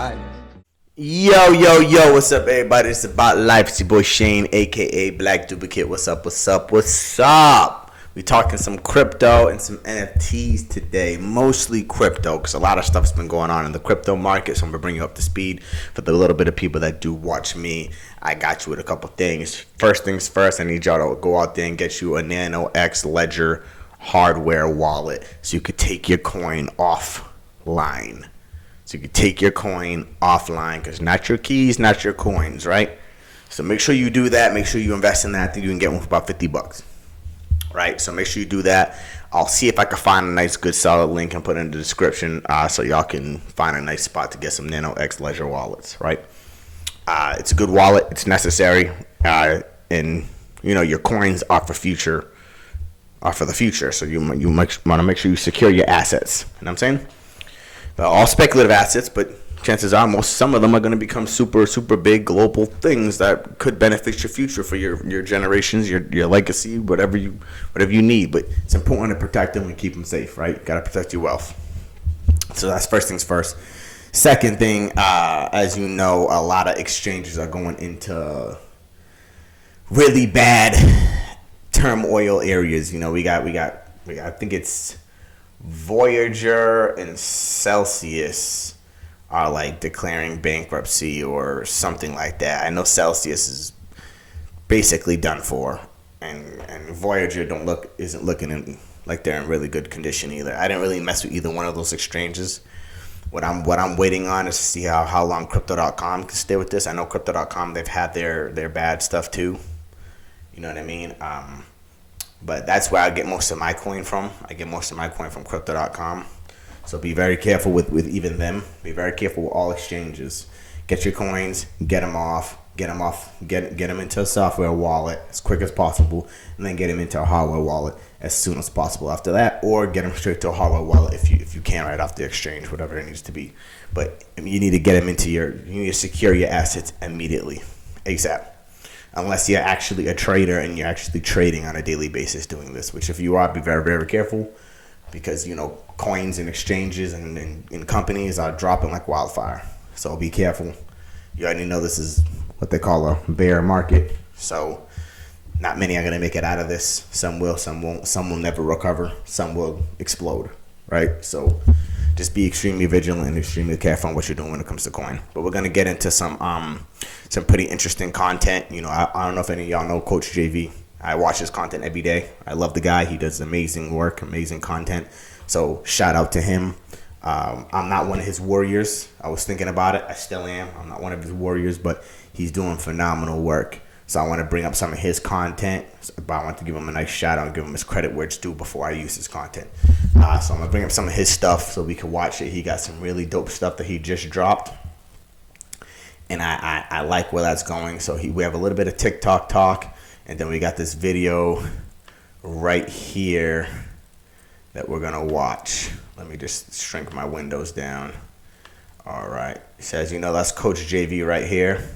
life. Yo, what's up, everybody? It's About Life. It's your boy Shane, aka Black Duplicate. What's up? We talking some crypto and some NFTs today, mostly crypto, because a lot of stuff's been going on in the crypto market, so I'm going to bring you up to speed. For the little bit of people that do watch me, I got you with a couple things. First things first, I need y'all to go out there and get you a Nano X Ledger hardware wallet so you could take your coin offline. So you can take your coin offline, because not your keys, not your coins, right? So make sure you do that. Make sure you invest in that. I think you can get one for about $50, right? So make sure you do that. I'll see if I can find a nice, good, solid link and put it in the description so y'all can find a nice spot to get some Nano X Ledger wallets, right? It's a good wallet. It's necessary, and you know your coins are for the future. So you want to make sure you secure your assets. You know what I'm saying? All speculative assets, but chances are some of them are going to become super big global things that could benefit your future for your generations, your legacy, whatever you need. But it's important to protect them and keep them safe, right? Got to protect your wealth. So that's first things first. Second thing, as you know, a lot of exchanges are going into really bad turmoil areas. You know, we got I think it's Voyager and Celsius are like declaring bankruptcy or something like that. I know Celsius is basically done for, and Voyager isn't looking like they're in really good condition either. I didn't really mess with either one of those exchanges. What I'm waiting on is to see how long Crypto.com can stay with this. I know Crypto.com, they've had their bad stuff too. You know what I mean? But that's where I get most of my coin from. I get most of my coin from Crypto.com. So be very careful with even them. Be very careful with all exchanges. Get your coins, get them them into a software wallet as quick as possible, and then get them into a hardware wallet as soon as possible after that, or get them straight to a hardware wallet if you can right off the exchange, whatever it needs to be. But you need to get them you need to secure your assets immediately, ASAP. Unless you're actually a trader and you're actually trading on a daily basis doing this, which if you are, be very, very careful, because, you know, coins and exchanges and companies are dropping like wildfire. So be careful. You already know this is what they call a bear market. So not many are going to make it out of this. Some will, some won't. Some will never recover. Some will explode, right? So just be extremely vigilant and extremely careful on what you're doing when it comes to coin. But we're gonna get into some pretty interesting content. You know, I don't know if any of y'all know Coach JV. I watch his content every day. I love the guy. He does amazing work, amazing content. So shout out to him. I'm not one of his warriors. I was thinking about it. I still am. I'm not one of his warriors, but he's doing phenomenal work. So I want to bring up some of his content, but I want to give him a nice shout out and give him his credit where it's due before I use his content. So I'm going to bring up some of his stuff so we can watch it. He got some really dope stuff that he just dropped, and I like where that's going. So we have a little bit of TikTok talk, and then we got this video right here that we're going to watch. Let me just shrink my windows down. All right. It says, you know, that's Coach JV right here.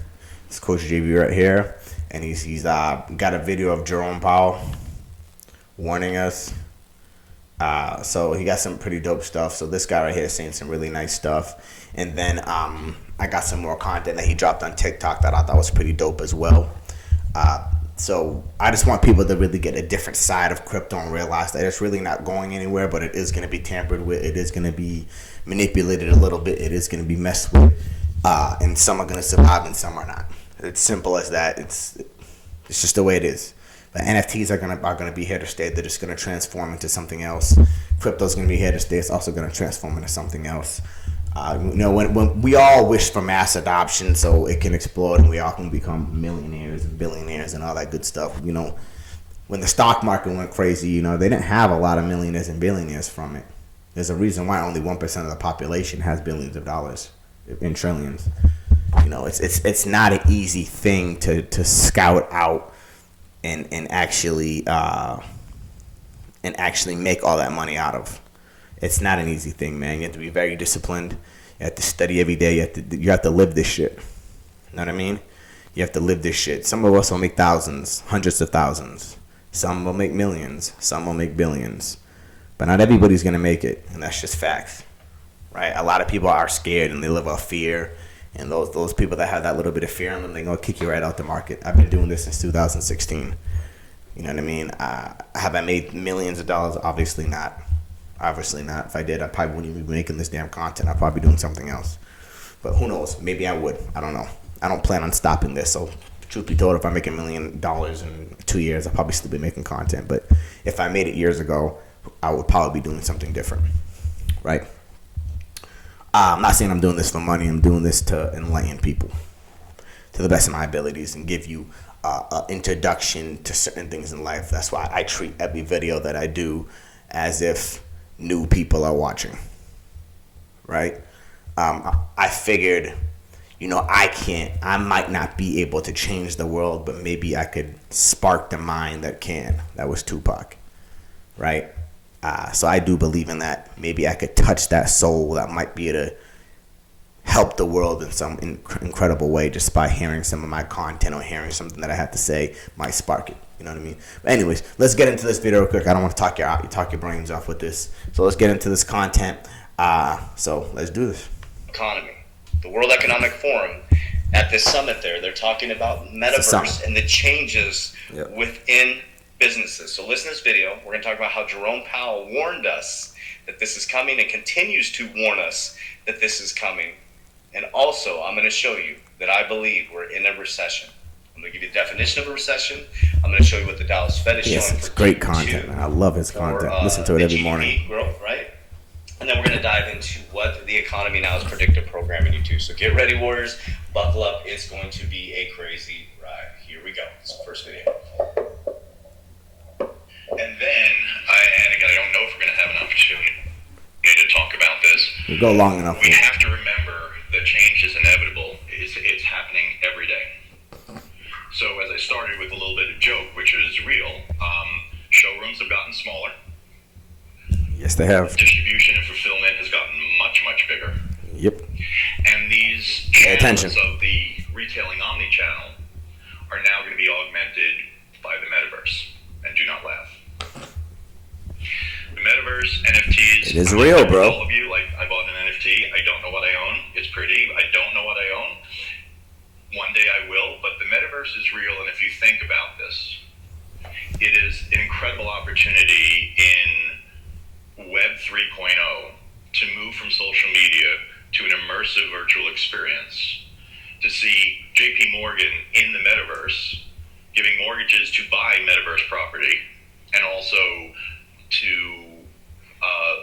It's Coach JV right here. And he's got a video of Jerome Powell warning us. So he got some pretty dope stuff. So this guy right here is saying some really nice stuff. And then I got some more content that he dropped on TikTok that I thought was pretty dope as well. So I just want people to really get a different side of crypto and realize that it's really not going anywhere, but it is going to be tampered with. It is going to be manipulated a little bit. It is going to be messed with. And some are going to survive and some are not. It's simple as that. It's just the way it is. But NFTs are gonna be here to stay. They're just gonna transform into something else. Crypto's gonna be here to stay. It's also gonna transform into something else. You know, when we all wish for mass adoption so it can explode and we all can become millionaires and billionaires and all that good stuff. You know, when the stock market went crazy, you know, they didn't have a lot of millionaires and billionaires from it. There's a reason why only 1% of the population has billions of dollars in trillions. You know, it's not an easy thing to scout out and actually make all that money out of. It's not an easy thing, man. You have to be very disciplined. You have to study every day. You have to live this shit. You know what I mean? You have to live this shit. Some of us will make thousands, hundreds of thousands. Some will make millions. Some will make billions. But not everybody's gonna make it, and that's just facts. right? A lot of people are scared and they live off fear. And those people that have that little bit of fear in them, they're going to kick you right out the market. I've been doing this since 2016. You know what I mean? Have I made millions of dollars? Obviously not. Obviously not. If I did, I probably wouldn't even be making this damn content. I'd probably be doing something else. But who knows? Maybe I would. I don't know. I don't plan on stopping this. So truth be told, if I make $1 million in 2 years, I'll probably still be making content. But if I made it years ago, I would probably be doing something different. Right? I'm not saying I'm doing this for money. I'm doing this to enlighten people to the best of my abilities and give you an introduction to certain things in life. That's why I treat every video that I do as if new people are watching. Right? I figured, I might not be able to change the world, but maybe I could spark the mind that can. That was Tupac. Right? So I do believe in that. Maybe I could touch that soul that might be able to help the world in some incredible way just by hearing some of my content or hearing something that I have to say might spark it. You know what I mean? But anyways, let's get into this video real quick. I don't want to talk your brains off with this. So let's get into this content. So let's do this. Economy. The World Economic Forum, at this summit they're talking about metaverse and the changes within businesses. So listen to this video. We're going to talk about how Jerome Powell warned us that this is coming and continues to warn us that this is coming. And also, I'm going to show you that I believe we're in a recession. I'm going to give you the definition of a recession. I'm going to show you what the Dallas Fed is showing. It's great content, man. I love his content. Listen to it every morning. Growth, right? And then we're going to dive into what the economy now is predictive programming you to. So get ready, Warriors. Buckle up. It's going to be a crazy ride. Here we go. This is the first video. And then, and again, I don't know if we're going to have an opportunity to talk about this. We'll go long enough. We have to remember that change is inevitable. It's happening every day. So as I started with a little bit of joke, which is real, showrooms have gotten smaller. Yes, they have. Distribution and fulfillment has gotten much, much bigger. Yep. And these channels of the retailing omni-channel are now going to be augmented by the metaverse. And do not laugh. The metaverse, NFTs. It is real, bro. All of you, like, I bought an NFT. I don't know what I own. It's pretty. I don't know what I own. One day I will, but the metaverse is real. And if you think about this, it is an incredible opportunity in Web 3.0 to move from social media to an immersive virtual experience, to see JP Morgan in the metaverse giving mortgages to buy metaverse property, and also to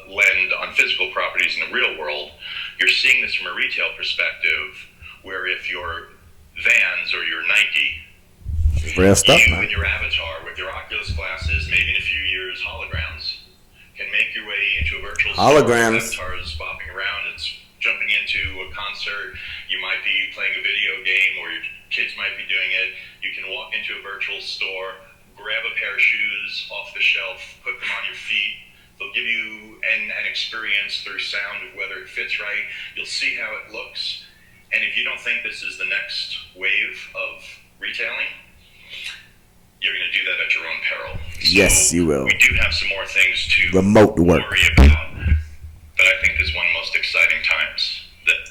lend on physical properties in the real world. You're seeing this from a retail perspective, where if your Vans or your Nike, real stuff, you man. and your avatar with your Oculus glasses, maybe in a few years holograms, can make your way into a virtual holograms. Store. Avatars bopping around. It's jumping into a concert. You might be playing a video game, or your kids might be doing it. You can walk into a virtual store, grab a pair of shoes off the shelf, put them on your feet. They'll give you an experience through sound of whether it fits right. You'll see how it looks. And if you don't think this is the next wave of retailing, you're going to do that at your own peril. So yes, you will. We do have some more things to remote work worry about, but I think this is one of the most exciting times.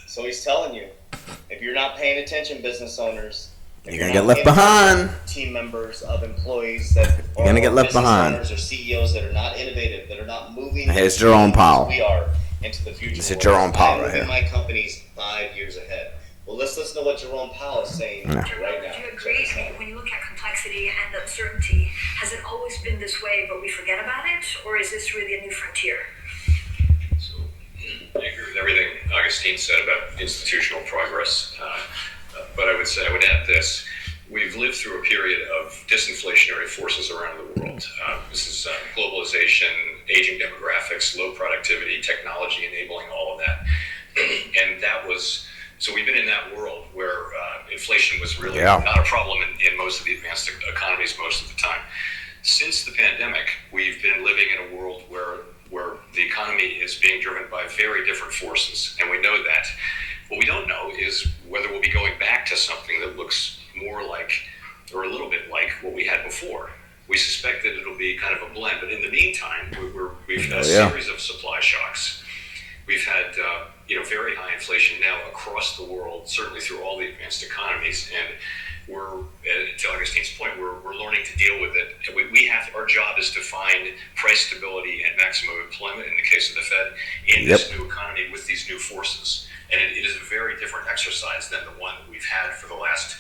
So he's telling you, if you're not paying attention, business owners, you're going to get left behind. Team members of employees that you're going to get left behind. Owners or CEOs that are not innovative, that are not moving. Here's Jerome Powell. We are into the future. This is Jerome Powell right here. My company's 5 years ahead. Well, let's listen to what Jerome Powell is saying right now. Do you agree? When you look at complexity and uncertainty, has it always been this way, but we forget about it, or is this really a new frontier? So I agree with everything Augustine said about institutional progress, but I would add this. We've lived through a period of disinflationary forces around the world. This is globalization, aging demographics, low productivity, technology enabling all of that. And so we've been in that world where inflation was really not a problem in most of the advanced economies most of the time. Since the pandemic, we've been living in a world where the economy is being driven by very different forces, and we know that. What we don't know is whether we'll be going back to something that looks more like, or a little bit like, what we had before. We suspect that it'll be kind of a blend, but in the meantime, we've had a series of supply shocks. We've had very high inflation now across the world, certainly through all the advanced economies, and we're, to Augustine's point, we're learning to deal with it. Our job is to find price stability and maximum employment in the case of the Fed in this new economy with these new forces. And it is a very different exercise than the one that we've had for the last.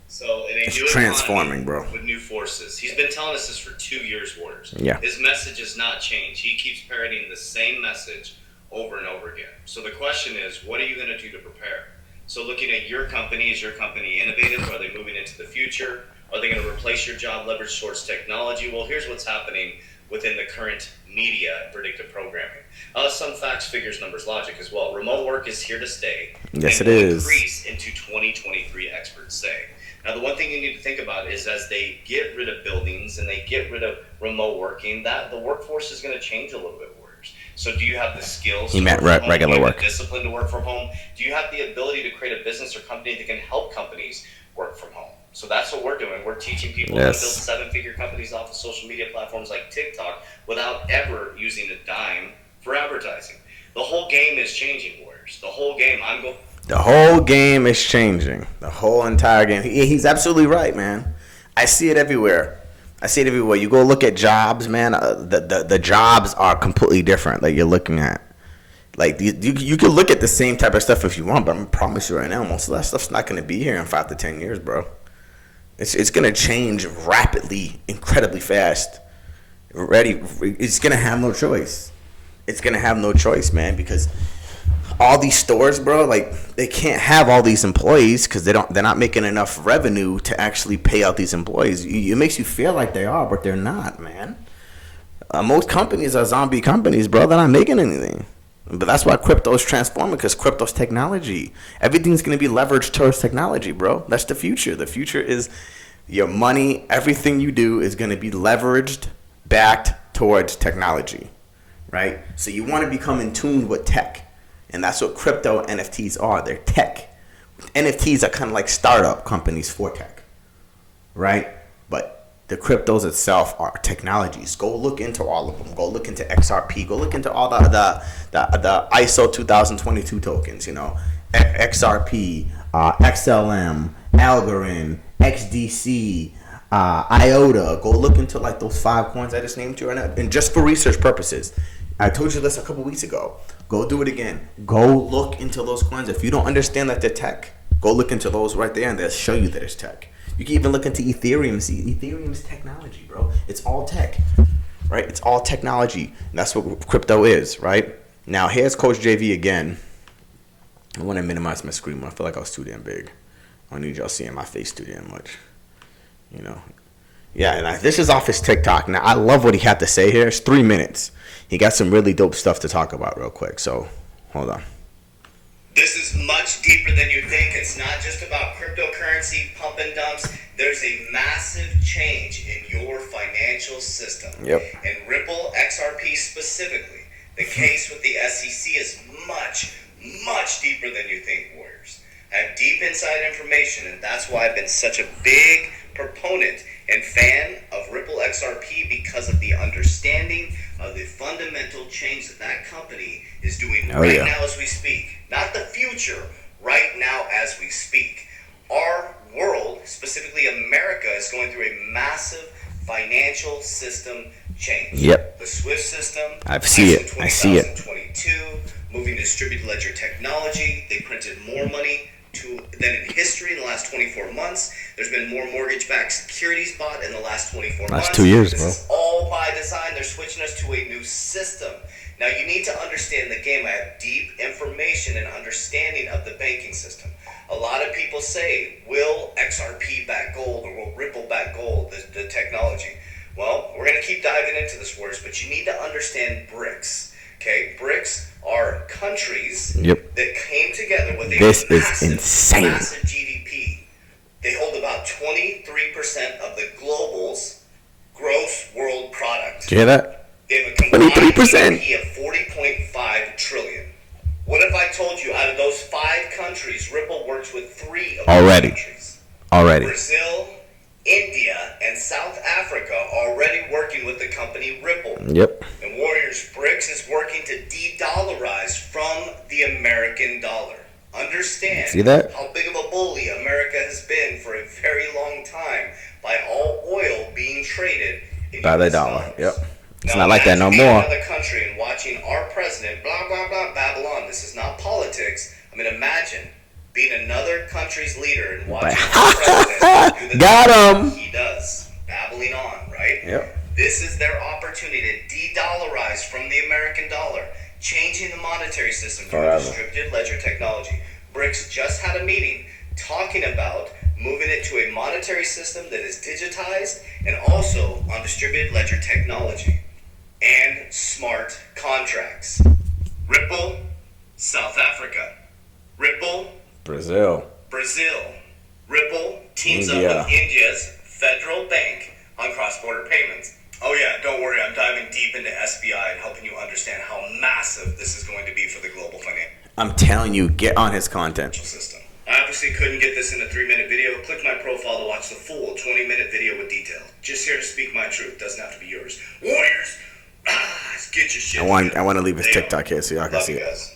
So in a it's new transforming, bro. With new forces. He's been telling us this for 2 years, Warriors. Yeah. His message has not changed. He keeps parroting the same message over and over again. So the question is, what are you going to do to prepare? So looking at your company, is your company innovative? Are they moving into the future? Are they going to replace your job leverage towards technology? Well, here's what's happening within the current media and predictive programming. Some facts, figures, numbers, logic as well. Remote work is here to stay. Yes, and it will is. Increase into 2023, experts say. Now, the one thing you need to think about is as they get rid of buildings and they get rid of remote working, that the workforce is going to change a little bit. So do you have the skills He meant regular work. The discipline to work from home? Do you have the ability to create a business or company that can help companies work from home? So that's what we're doing. We're teaching people how to build 7-figure companies off of social media platforms like TikTok without ever using a dime for advertising. The whole game is changing, Warriors. The whole game. The whole game is changing. The whole entire game. He's absolutely right, man. I see it everywhere. You go look at jobs, man. The jobs are completely different. Like you're looking at, like you can look at the same type of stuff if you want, but I promise you right now, most of that stuff's not going to be here in 5 to 10 years, bro. It's going to change rapidly, incredibly fast. It's going to have no choice. It's going to have no choice, man, because all these stores, bro, like they can't have all these employees because they're not making enough revenue to actually pay out these employees. It makes you feel like they are, but they're not, man. Most companies are zombie companies, bro. They're not making anything. But that's why crypto is transforming, because crypto's technology. Everything's going to be leveraged towards technology, bro. That's the future. The future is your money. Everything you do is going to be leveraged, backed towards technology, right? So you want to become in tune with tech. And that's what crypto NFTs are. They're tech. NFTs are kind of like startup companies for tech, right? But the cryptos itself are technologies. Go look into all of them. Go look into XRP. Go look into all the ISO 2022 tokens, XRP, XLM, Algorand, XDC, IOTA. Go look into like those 5 coins I just named you right now. And just for research purposes. I told you this a couple weeks ago. Go do it again. Go look into those coins. If you don't understand that they're tech, go look into those right there and they'll show you that it's tech. You can even look into Ethereum and see Ethereum is technology, bro. It's all tech, right? It's all technology. And that's what crypto is, right? Now, here's Coach JV again. I want to minimize my screen. I feel like I was too damn big. I don't need y'all seeing my face too damn much. Yeah, and this is off his TikTok. Now, I love what he had to say here. It's 3 minutes. He got some really dope stuff to talk about real quick. So, hold on. This is much deeper than you think. It's not just about cryptocurrency, pump and dumps. There's a massive change in your financial system. Yep. And Ripple XRP specifically, the case with the SEC is much, much deeper than you think, Warriors. I have deep inside information, and that's why I've been such a big proponent and fan of Ripple XRP, because of the understanding of the fundamental change that company is doing now as we speak. Not the future, right now as we speak. Our world, specifically America, is going through a massive financial system change. Yep. The SWIFT system. I see it. 2022, moving to distributed ledger technology. They printed more money than in history in the last 24 months. There's been more mortgage-backed securities bought in the last 24 months. Last 2 years, this bro. This is all by design. They're switching us to a new system. Now, you need to understand the game. I have deep information and understanding of the banking system. A lot of people say, will XRP back gold, or will Ripple back gold, the technology? Well, we're going to keep diving into this, words, but you need to understand BRICS. Okay, BRICS are countries that came together with a massive GDP. They hold about 23% of the global's gross world product. Did you hear that? They have a combined GDP of 40.5 trillion. What if I told you out of those 5 countries, Ripple works with 3 of those countries? Already. Brazil, India and South Africa are already working with the company Ripple. Yep. And Warriors, BRICS is working to de-dollarize from the American dollar. Understand See that? how big of a bully America has been for a very long time by all oil being traded in By the US dollar. dollars. Yep. It's Now, not like that no imagine being more. in another country and watching our president, blah, blah, blah, Babylon. This is not politics. I mean, imagine being another country's leader and watching our president do the Got things him. he does, babbling on, right? Yep. This is their opportunity to de-dollarize from the American dollar, changing the monetary system to Forever. distributed ledger technology. BRICS just had a meeting talking about moving it to a monetary system that is digitized and also on distributed ledger technology and smart contracts. Ripple, South Africa. Ripple, Brazil. Brazil. Ripple teams India. up with India's federal bank on cross-border payments. Oh yeah, don't worry, I'm diving deep into SBI and helping you understand how massive this is going to be for the global financial I'm telling you, get on his content. system. I obviously couldn't get this in a 3-minute video. Click my profile to watch the full 20-minute video with detail. Just here to speak my truth, doesn't have to be yours. Warriors, get your shit I want together. to leave his They TikTok are. here so y'all can Love see you it. guys.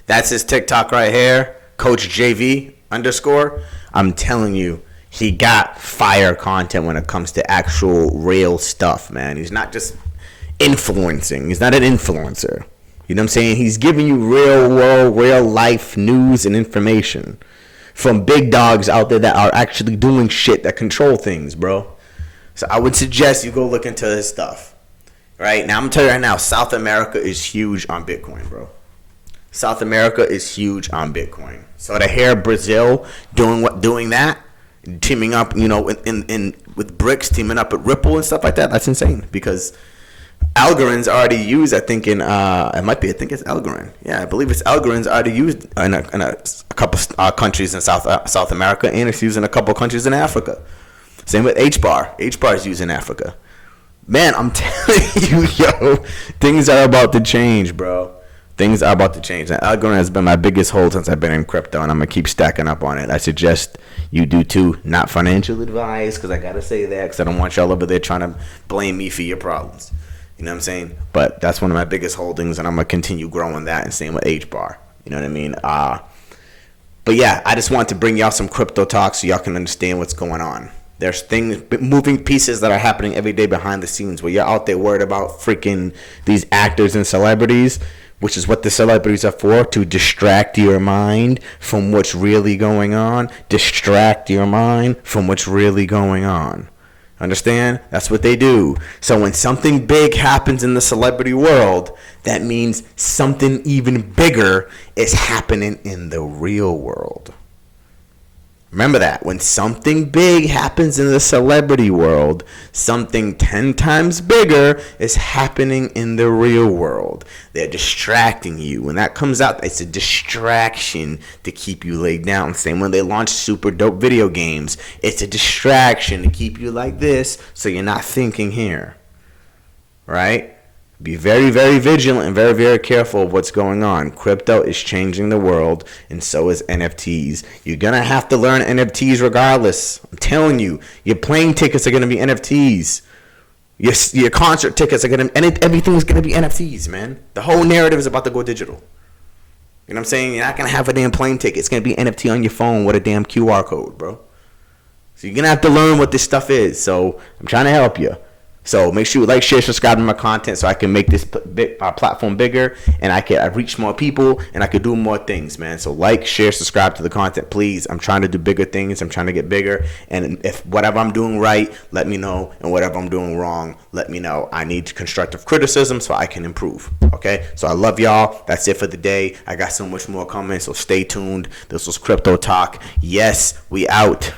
That's his TikTok right here, Coach JV _. I'm telling you, he got fire content when it comes to actual real stuff, man. He's not just influencing. He's not an influencer. You know what I'm saying? He's giving you real world, real life news and information from big dogs out there that are actually doing shit that control things, bro. So I would suggest you go look into his stuff. Right? Now I'm gonna tell you right now, South America is huge on Bitcoin, bro. South America is huge on Bitcoin. So to hear Brazil doing that, teaming up, you know, in with BRICS, teaming up with Ripple and stuff like that, that's insane. Because Algorand's already used, I think I think it's Algorand. Yeah, I believe it's Algorand's already used in a couple countries in South America, and it's used in a couple countries in Africa. Same with H-Bar. H-Bar is used in Africa. Man, I'm telling you, yo, things are about to change, bro. Things are about to change. Now, Algorand has been my biggest hold since I've been in crypto, and I'm going to keep stacking up on it. I suggest you do too. Not financial advice, because I got to say that, because I don't want y'all over there trying to blame me for your problems. You know what I'm saying? But that's one of my biggest holdings, and I'm going to continue growing that, and same with H-Bar. You know what I mean? But yeah, I just want to bring y'all some crypto talk so y'all can understand what's going on. There's things, moving pieces that are happening every day behind the scenes where you're out there worried about freaking these actors and celebrities, which is what the celebrities are for, to distract your mind from what's really going on. Distract your mind from what's really going on. Understand? That's what they do. So when something big happens in the celebrity world, that means something even bigger is happening in the real world. Remember that. When something big happens in the celebrity world, something 10 times bigger is happening in the real world. They're distracting you. When that comes out, it's a distraction to keep you laid down. Same when they launch super dope video games. It's a distraction to keep you like this so you're not thinking here. Right? Be very, very vigilant and very, very careful of what's going on. Crypto is changing the world, and so is NFTs. You're going to have to learn NFTs regardless. I'm telling you, your plane tickets are going to be NFTs. Your concert tickets are going to, everything's going to be NFTs, man. The whole narrative is about to go digital. You know what I'm saying? You're not going to have a damn plane ticket. It's going to be NFT on your phone with a damn QR code, bro. So you're going to have to learn what this stuff is. So I'm trying to help you. So make sure you like, share, subscribe to my content so I can make this platform bigger and I reach more people and I can do more things, man. So like, share, subscribe to the content, please. I'm trying to do bigger things. I'm trying to get bigger. And if whatever I'm doing right, let me know. And whatever I'm doing wrong, let me know. I need constructive criticism so I can improve. Okay? So I love y'all. That's it for the day. I got so much more coming, so stay tuned. This was Crypto Talk. Yes, we out.